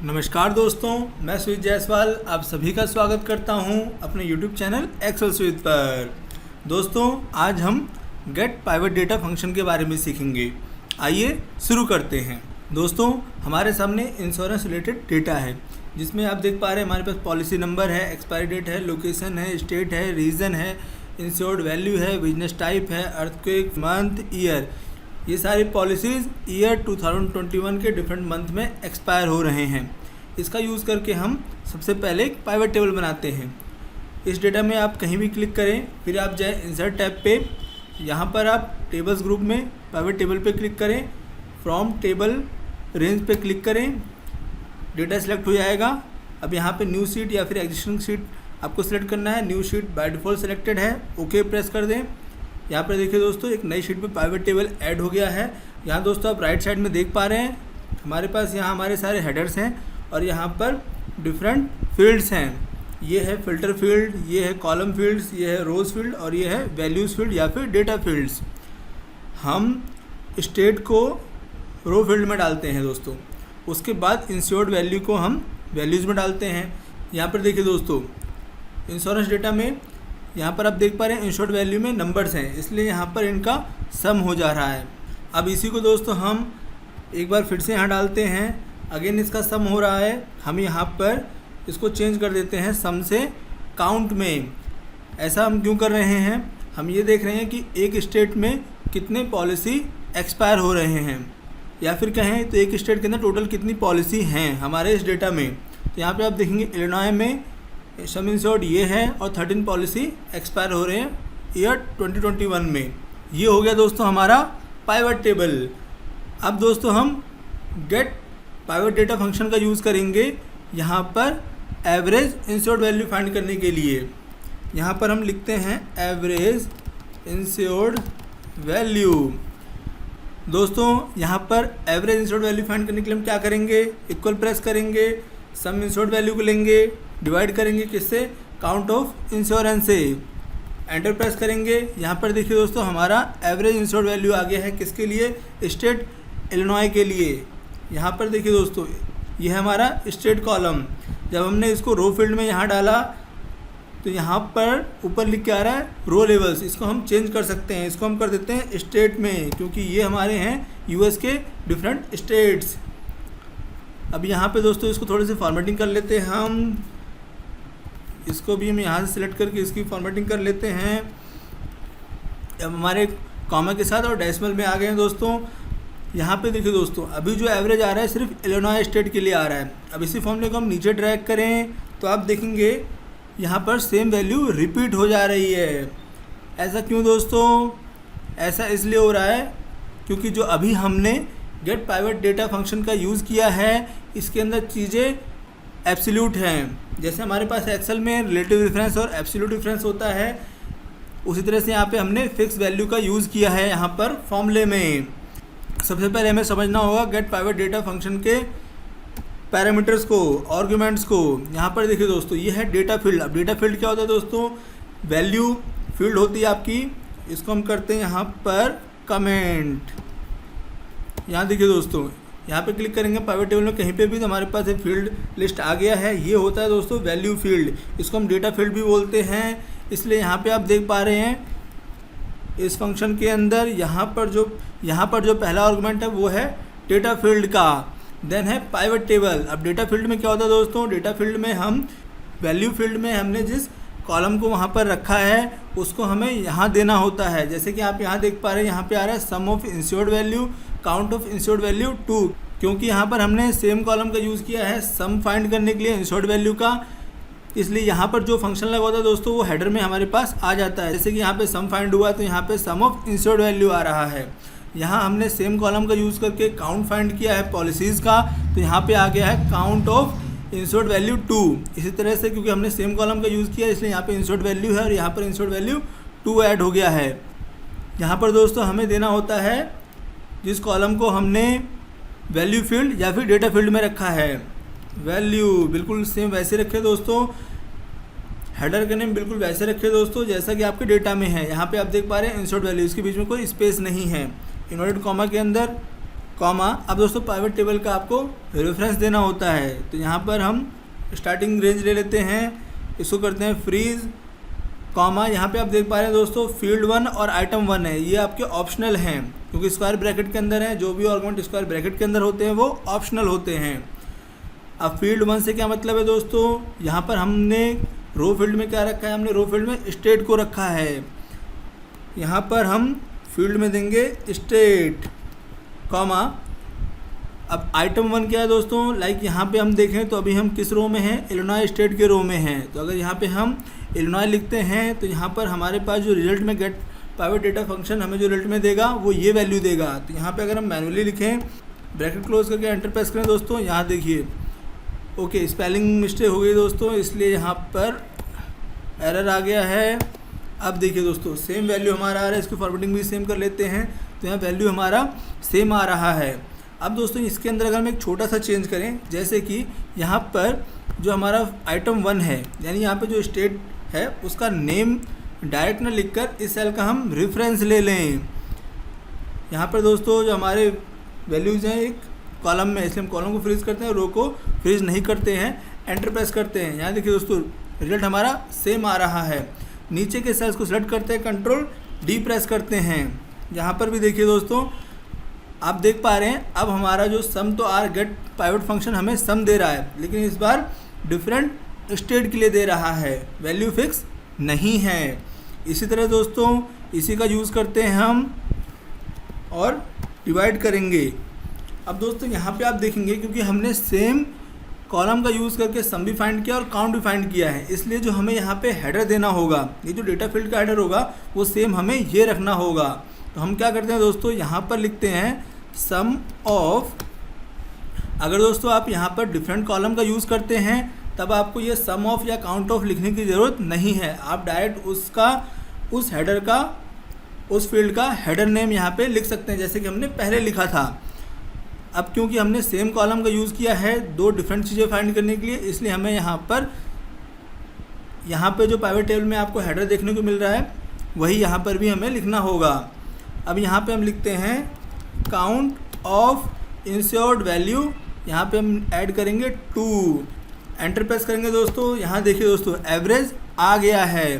नमस्कार दोस्तों, मैं सुजीत जायसवाल आप सभी का स्वागत करता हूं अपने YouTube चैनल एक्सेल सुजीत पर। दोस्तों, आज हम गेट पाइवट डेटा फंक्शन के बारे में सीखेंगे। आइए शुरू करते हैं। दोस्तों, हमारे सामने इंश्योरेंस रिलेटेड डेटा है जिसमें आप देख पा रहे हैं हमारे पास पॉलिसी नंबर है, एक्सपायरी डेट है, लोकेशन है, स्टेट है, रीजन है, इंश्योर्ड वैल्यू है, बिजनेस टाइप है, अर्थक्वेक, मंथ, ईयर। ये सारी पॉलिसीज़ ईयर 2021 के डिफरेंट मंथ में एक्सपायर हो रहे हैं। इसका यूज़ करके हम सबसे पहले एक पाइवट टेबल बनाते हैं। इस डेटा में आप कहीं भी क्लिक करें, फिर आप जाएं इंसर्ट टैब पे, यहाँ पर आप टेबल्स ग्रुप में पाइवट टेबल पे क्लिक करें, फ्रॉम टेबल रेंज पे क्लिक करें, डेटा सेलेक्ट हो जाएगा। अब यहाँ पे न्यू शीट या फिर एग्जिस्टिंग शीट आपको सेलेक्ट करना है। New sheet by default selected है, ओके प्रेस कर दें। यहाँ पर देखिए दोस्तों, एक नई शीट पे पाइवट टेबल ऐड हो गया है। यहाँ दोस्तों आप राइट साइड में देख पा रहे हैं हमारे पास यहाँ हमारे सारे हेडर्स हैं और यहाँ पर डिफरेंट फील्ड्स हैं। ये है फिल्टर फील्ड, ये है कॉलम फील्ड्स, ये है रोज़ फील्ड और ये है वैल्यूज़ फील्ड या फिर डेटा फील्ड्स। हम स्टेट को रो फील्ड में डालते हैं दोस्तों। उसके बाद इंश्योर्ड वैल्यू को हम वैल्यूज़ में डालते हैं। यहाँ पर देखिए दोस्तों, इंश्योरेंस डेटा में यहाँ पर आप देख पा रहे हैं इंश्योर्ड वैल्यू में नंबर्स हैं, इसलिए यहाँ पर इनका सम हो जा रहा है। अब इसी को दोस्तों हम एक बार फिर से यहाँ डालते हैं, अगेन इसका सम हो रहा है। हम यहाँ पर इसको चेंज कर देते हैं सम से काउंट में। ऐसा हम क्यों कर रहे हैं? हम ये देख रहे हैं कि एक स्टेट में कितने पॉलिसी एक्सपायर हो रहे हैं, या फिर कहें तो एक स्टेट के अंदर टोटल कितनी पॉलिसी हैं हमारे इस डेटा में। तो यहाँ पे आप देखेंगे इलिनॉय में सम इंश्योर्ड ये है और 13 पॉलिसी एक्सपायर हो रहे हैं ईयर 2021 में। ये हो गया दोस्तों हमारा पाइवट टेबल। अब दोस्तों हम गेट पाइवट डेटा फंक्शन का यूज़ करेंगे यहाँ पर एवरेज इंश्योर्ड वैल्यू फाइंड करने के लिए। यहाँ पर हम लिखते हैं एवरेज इंश्योर्ड वैल्यू। दोस्तों, यहाँ पर एवरेज इंश्योर्ड वैल्यू फाइंड करने के लिए हम क्या करेंगे? इक्वल प्रेस करेंगे, सम इंश्योर्ड वैल्यू को लेंगे, डिवाइड करेंगे किससे? काउंट ऑफ इंश्योरेंस से, एंटर प्रेस करेंगे। यहाँ पर देखिए दोस्तों हमारा एवरेज इंश्योर्ड वैल्यू आ गया है किसके लिए? स्टेट इलिनॉय के लिए। यहाँ पर देखिए दोस्तों, ये है हमारा स्टेट कॉलम। जब हमने इसको रो फील्ड में यहाँ डाला तो यहाँ पर ऊपर लिख के आ रहा है रो लेवल्स। इसको हम चेंज कर सकते हैं, इसको हम कर देते हैं स्टेट में, क्योंकि ये हमारे हैं यूएस के डिफरेंट स्टेट्स। अब यहाँ पे दोस्तों इसको थोड़ी सी फॉर्मेटिंग कर लेते हैं हम। इसको भी हम यहाँ से सिलेक्ट करके इसकी फॉर्मेटिंग कर लेते हैं। अब हमारे कॉमा के साथ और डेसिमल में आ गए हैं दोस्तों। यहाँ पे देखिए दोस्तों, अभी जो एवरेज आ रहा है सिर्फ इलिनॉय स्टेट के लिए आ रहा है। अब इसी फॉर्मूले को हम नीचे ड्रैग करें तो आप देखेंगे यहाँ पर सेम वैल्यू रिपीट हो जा रही है। ऐसा क्यों दोस्तों? ऐसा इसलिए हो रहा है क्योंकि जो अभी हमने गेट पाइवट डेटा फंक्शन का यूज़ किया है, इसके अंदर चीज़ें एब्सोल्यूट हैं। जैसे हमारे पास एक्सेल में रिलेटिव डिफरेंस और एब्सोल्यूट डिफरेंस होता है, उसी तरह से यहाँ पे हमने फिक्स वैल्यू का यूज़ किया है यहाँ पर फॉर्मूले में। सबसे पहले हमें समझना होगा गेट पाइवट डेटा फंक्शन के पैरामीटर्स को, आर्गुमेंट्स को। यहाँ पर देखिए दोस्तों, ये है डेटा फील्ड। अब डेटा फील्ड क्या होता है दोस्तों? वैल्यू फील्ड होती है आपकी। इसको हम करते हैं यहाँ पर कमेंट। यहाँ देखिए दोस्तों, यहाँ पे क्लिक करेंगे पाइवट टेबल में कहीं पे भी तो हमारे पास एक फील्ड लिस्ट आ गया है। ये होता है दोस्तों वैल्यू फील्ड, इसको हम डेटा फील्ड भी बोलते हैं। इसलिए यहाँ पे आप देख पा रहे हैं इस फंक्शन के अंदर यहाँ पर जो पहला आर्गुमेंट है वो है डेटा फील्ड का, देन है पाइवट टेबल। अब डेटा फील्ड में क्या होता है दोस्तों? डेटा फील्ड में हम वैल्यू फील्ड में हमने जिस कॉलम को वहाँ पर रखा है उसको हमें यहाँ देना होता है। जैसे कि आप यहाँ देख पा रहे हैं, यहाँ पे आ रहा है sum of insured value, count of insured value 2, क्योंकि यहाँ पर हमने सेम कॉलम का यूज़ किया है सम फाइंड करने के लिए इंश्योर्ड वैल्यू का। इसलिए यहाँ पर जो फंक्शन लगा होता है दोस्तों वो हेडर में हमारे पास आ जाता है। जैसे कि यहाँ पे सम फाइंड हुआ तो यहाँ पे सम ऑफ इंश्योर्ड वैल्यू आ रहा है। यहाँ हमने सेम कॉलम का यूज़ करके काउंट फाइंड किया है पॉलिसीज़ का, तो यहाँ पे आ गया है काउंट ऑफ इंश्योर्ड वैल्यू 2। इसी तरह से क्योंकि हमने सेम कॉलम का यूज़ किया इसलिए यहाँ पे इंश्योर्ड वैल्यू है और यहाँ पर इंश्योर्ड वैल्यू 2 ऐड हो गया है। यहाँ पर दोस्तों हमें देना होता है जिस कॉलम को हमने वैल्यू फील्ड या फिर डेटा फील्ड में रखा है, वैल्यू बिल्कुल सेम वैसे रखे दोस्तों। हेडर का नेम बिल्कुल वैसे रखे दोस्तों जैसा कि आपके डेटा में है। यहाँ पे आप देख पा रहे हैं इंश्योर्ड वैल्यू, इसके बीच में कोई स्पेस नहीं है। इन्वर्टेड कॉमा के अंदर कॉमा। अब दोस्तों पाइवट टेबल का आपको रेफरेंस देना होता है, तो यहाँ पर हम स्टार्टिंग रेंज ले लेते हैं, इसको करते हैं फ्रीज, कॉमा। यहाँ पे आप देख पा रहे हैं दोस्तों फील्ड 1 और आइटम 1 है, ये आपके ऑप्शनल हैं क्योंकि स्क्वायर ब्रैकेट के अंदर है। जो भी आर्गुमेंट स्क्वायर ब्रैकेट के अंदर होते हैं वो ऑप्शनल होते हैं। अब फील्ड 1 से क्या मतलब है दोस्तों, यहाँ पर हमने रो फील्ड में क्या रखा है, हमने रो फील्ड में स्टेट को रखा है। यहाँ पर हम फील्ड में देंगे स्टेट, कॉमा। अब आइटम 1 क्या है दोस्तों, लाइक यहाँ पे हम देखें तो अभी हम किस रो में हैं, इलिनॉय स्टेट के रो में हैं। तो अगर यहाँ पे हम इलिनॉय लिखते हैं तो यहाँ पर हमारे पास जो रिजल्ट में गेट पाइवट डेटा फंक्शन हमें जो रिजल्ट में देगा वो ये वैल्यू देगा। तो यहाँ पे अगर हम मैनुअली लिखें, ब्रैकेट क्लोज करके एंटर प्रेस करें दोस्तों, यहाँ देखिए ओके स्पेलिंग मिस्टेक हो गई दोस्तों, इसलिए यहाँ पर एरर आ गया है। अब देखिए दोस्तों सेम वैल्यू हमारा आ रहा है, इसकी फॉर्मेटिंग भी सेम कर लेते हैं, तो यहाँ वैल्यू हमारा सेम आ रहा है। अब दोस्तों इसके अंदर अगर हम एक छोटा सा चेंज करें, जैसे कि यहाँ पर जो हमारा आइटम 1 है, यानी यहाँ पे जो स्टेट है उसका नेम डायरेक्ट ना लिखकर इस सेल का हम रेफरेंस ले लें। यहाँ पर दोस्तों जो हमारे वैल्यूज़ हैं एक कॉलम में, इसलिए हम कॉलम को फ्रीज करते हैं, रो को फ्रीज नहीं करते हैं, एंटर प्रेस करते हैं। यहाँ देखिए दोस्तों रिजल्ट हमारा सेम आ रहा है। नीचे के सेल्स को सिलेक्ट करते हैं, कंट्रोल डी प्रेस करते हैं। यहाँ पर भी देखिए दोस्तों आप देख पा रहे हैं, अब हमारा जो सम तो आर गेट पाइवट फंक्शन हमें सम दे रहा है, लेकिन इस बार डिफरेंट स्टेट के लिए दे रहा है, वैल्यू फिक्स नहीं है। इसी तरह दोस्तों इसी का यूज़ करते हैं हम और डिवाइड करेंगे। अब दोस्तों यहाँ पे आप देखेंगे क्योंकि हमने सेम कॉलम का यूज़ करके सम भी फाइंड किया और काउंट भी फाइंड किया है, इसलिए जो हमें यहाँ पे हेडर देना होगा, ये जो डेटा फील्ड का हेडर होगा वो सेम हमें ये रखना होगा। तो हम क्या करते हैं दोस्तों, यहाँ पर लिखते हैं सम ऑफ। अगर दोस्तों आप यहाँ पर डिफरेंट कॉलम का यूज़ करते हैं तब आपको ये सम ऑफ या काउंट ऑफ लिखने की ज़रूरत नहीं है, आप डायरेक्ट उस हेडर का, उस फील्ड का हेडर नेम यहाँ पे लिख सकते हैं, जैसे कि हमने पहले लिखा था। अब क्योंकि हमने सेम कॉलम का यूज़ किया है दो डिफरेंट चीज़ें फाइंड करने के लिए, इसलिए हमें यहाँ पे जो पाइवट टेबल में आपको हेडर देखने को मिल रहा है वही यहाँ पर भी हमें लिखना होगा। अब यहाँ पे हम लिखते हैं काउंट ऑफ इंश्योर्ड वैल्यू, यहाँ पे हम ऐड करेंगे 2, एंटर प्रेस करेंगे दोस्तों। यहाँ देखिए दोस्तों एवरेज आ गया है।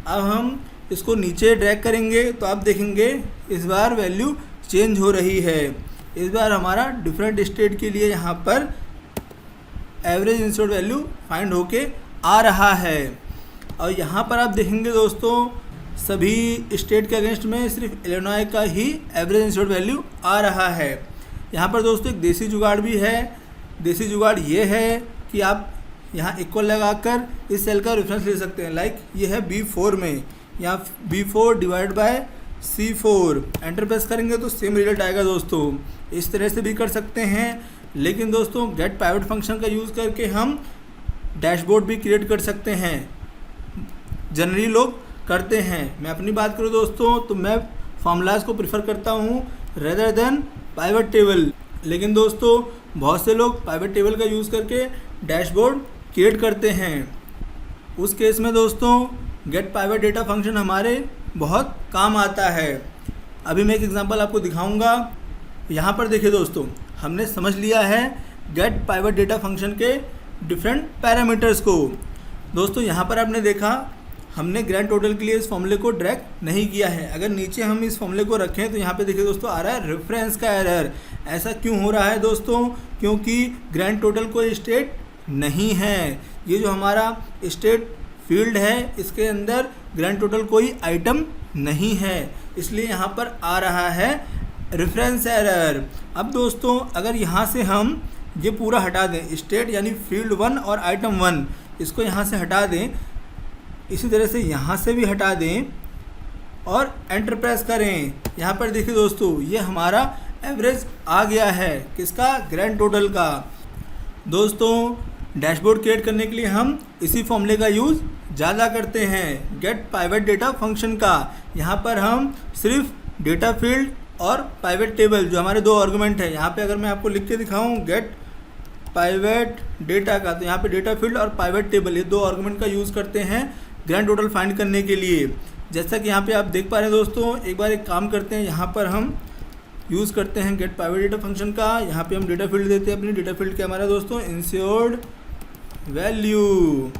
अब हम इसको नीचे ड्रैग करेंगे तो आप देखेंगे इस बार वैल्यू चेंज हो रही है। इस बार हमारा डिफरेंट स्टेट के लिए यहाँ पर एवरेज इंश्योर्ड वैल्यू फाइंड होके आ रहा है। और यहाँ पर आप देखेंगे दोस्तों सभी स्टेट के अगेंस्ट में सिर्फ इलिनॉय का ही एवरेज इंश्योर्ड वैल्यू आ रहा है। यहाँ पर दोस्तों एक देसी जुगाड़ भी है। देसी जुगाड़ ये है कि आप यहाँ इक्वल लगाकर इस सेल का रेफरेंस ले सकते हैं, लाइक ये है B4 में, यहाँ B4 divide by C4, enter press करेंगे तो सेम रिजल्ट आएगा दोस्तों। इस तरह से भी कर सकते हैं, लेकिन दोस्तों गेट पाइवट फंक्शन का यूज़ करके हम डैशबोर्ड भी क्रिएट कर सकते हैं, जनरली लोग करते हैं। मैं अपनी बात करूँ दोस्तों तो मैं फार्मूलाज को प्रेफर करता हूँ रेदर देन पाइवट टेबल, लेकिन दोस्तों बहुत से लोग पाइवट टेबल का यूज़ करके डैशबोर्ड क्रिएट करते हैं। उस केस में दोस्तों गेट पाइवट डेटा फंक्शन हमारे बहुत काम आता है। अभी मैं एक एग्जांपल आपको दिखाऊंगा। यहाँ पर देखिए दोस्तों हमने समझ लिया है गेट पाइवट डेटा फंक्शन के डिफरेंट पैरामीटर्स को। दोस्तों यहाँ पर आपने देखा हमने ग्रैंड टोटल के लिए इस फॉर्मूले को ड्रैग नहीं किया है। अगर नीचे हम इस फॉर्मूले को रखें तो यहाँ पे देखिए दोस्तों आ रहा है रेफरेंस का एरर। ऐसा क्यों हो रहा है दोस्तों, क्योंकि ग्रैंड टोटल कोई स्टेट नहीं है। ये जो हमारा स्टेट फील्ड है इसके अंदर ग्रैंड टोटल कोई आइटम नहीं है, इसलिए यहाँ पर आ रहा है रेफरेंस एरर। अब दोस्तों अगर यहाँ से हम ये पूरा हटा दें, स्टेट यानी फील्ड 1 और आइटम 1, इसको यहाँ से हटा दें, इसी तरह से यहाँ से भी हटा दें और एंटर प्रेस करें, यहाँ पर देखिए दोस्तों ये हमारा एवरेज आ गया है, किसका, ग्रैंड टोटल का। दोस्तों डैशबोर्ड क्रिएट करने के लिए हम इसी फॉर्मूले का यूज़ ज़्यादा करते हैं, गेट पाइवट डेटा फंक्शन का। यहाँ पर हम सिर्फ डेटा फील्ड और पाइवट टेबल जो हमारे दो आर्गुमेंट है, यहाँ पे अगर मैं आपको लिख के दिखाऊँ गेट पाइवट डेटा का, तो यहाँ पे डेटा फील्ड और पाइवट टेबल ये दो आर्गुमेंट का यूज़ करते हैं ग्रैंड टोटल फाइंड करने के लिए। जैसा कि यहाँ पे आप देख पा रहे हैं दोस्तों, एक बार एक काम करते हैं, यहाँ पर हम यूज़ करते हैं गेट पाइवेट डेटा फंक्शन का। यहाँ पे हम डेटा फील्ड देते हैं, अपनी डेटा फील्ड क्या हमारा दोस्तों इंश्योर्ड वैल्यू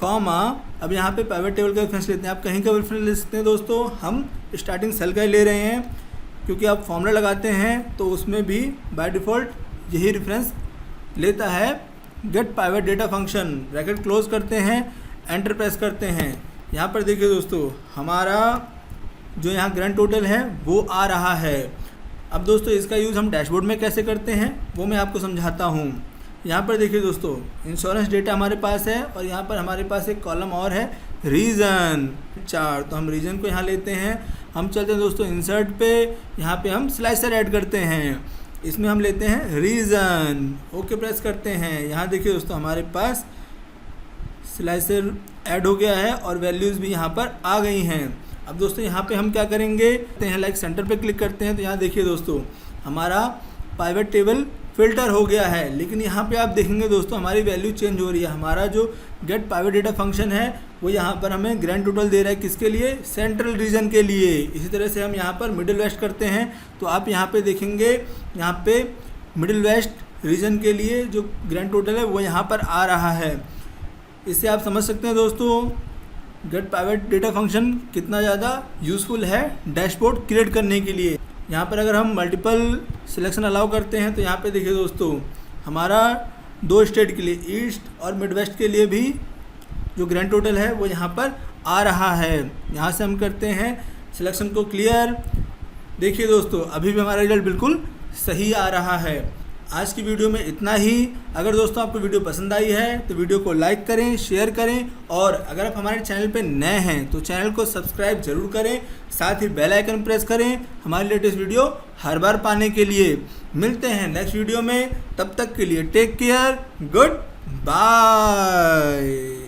कॉमा। अब यहाँ पे पाइवेट टेबल का रेफरेंस लेते हैं। आप कहीं का रेफरेंस ले सकते हैं दोस्तों, हम स्टार्टिंग सेल का ही ले रहे हैं क्योंकि आप फॉर्मूला लगाते हैं तो उसमें भी बाय डिफ़ॉल्ट यही रेफरेंस लेता है get private data function. Bracket close करते हैं, एंटर प्रेस करते हैं। यहाँ पर देखिए दोस्तों हमारा जो यहाँ ग्रैंड टोटल है वो आ रहा है। अब दोस्तों इसका यूज़ हम डैशबोर्ड में कैसे करते हैं वो मैं आपको समझाता हूँ। यहाँ पर देखिए दोस्तों इंश्योरेंस डेटा हमारे पास है और यहाँ पर हमारे पास एक कॉलम और है रीज़न 4। तो हम रीज़न को यहाँ लेते हैं। हम चलते हैं दोस्तों इंसर्ट पे, यहाँ पे हम स्लाइसर ऐड करते हैं। इसमें हम लेते हैं रीज़न, ओके प्रेस करते हैं। यहाँ देखिए दोस्तों हमारे पास स्लाइसर ऐड हो गया है और वैल्यूज़ भी यहाँ पर आ गई हैं। अब दोस्तों यहाँ पे हम क्या करेंगे, लाइक सेंटर पे क्लिक करते हैं तो यहाँ देखिए दोस्तों हमारा पाइवेट टेबल फिल्टर हो गया है। लेकिन यहाँ पे आप देखेंगे दोस्तों हमारी वैल्यू चेंज हो रही है। हमारा जो गेट पाइवेट डेटा फंक्शन है वो यहाँ पर हमें ग्रैंड टोटल दे रहा है, किसके लिए, सेंट्रल रीजन के लिए। इसी तरह से हम यहाँ पर मिडिल वेस्ट करते हैं तो आप यहाँ पे देखेंगे यहाँ पे मिडिल वेस्ट रीजन के लिए जो ग्रैंड टोटल है वो यहाँ पर आ रहा है। इससे आप समझ सकते हैं दोस्तों गेट पाइवेट डेटा फंक्शन कितना ज़्यादा यूज़फुल है डैशबोर्ड क्रिएट करने के लिए। यहाँ पर अगर हम मल्टीपल सिलेक्शन अलाउ करते हैं तो यहाँ पे देखिए दोस्तों हमारा 2 स्टेट के लिए ईस्ट और मिड वेस्ट के लिए भी जो ग्रैंड टोटल है वो यहाँ पर आ रहा है। यहाँ से हम करते हैं सिलेक्शन को क्लियर। देखिए दोस्तों अभी भी हमारा रिजल्ट बिल्कुल सही आ रहा है। आज की वीडियो में इतना ही। अगर दोस्तों आपको वीडियो पसंद आई है तो वीडियो को लाइक करें, शेयर करें और अगर आप हमारे चैनल पर नए हैं तो चैनल को सब्सक्राइब जरूर करें, साथ ही बेल आइकन प्रेस करें हमारी लेटेस्ट वीडियो हर बार पाने के लिए। मिलते हैं नेक्स्ट वीडियो में, तब तक के लिए टेक केयर, गुड बाय।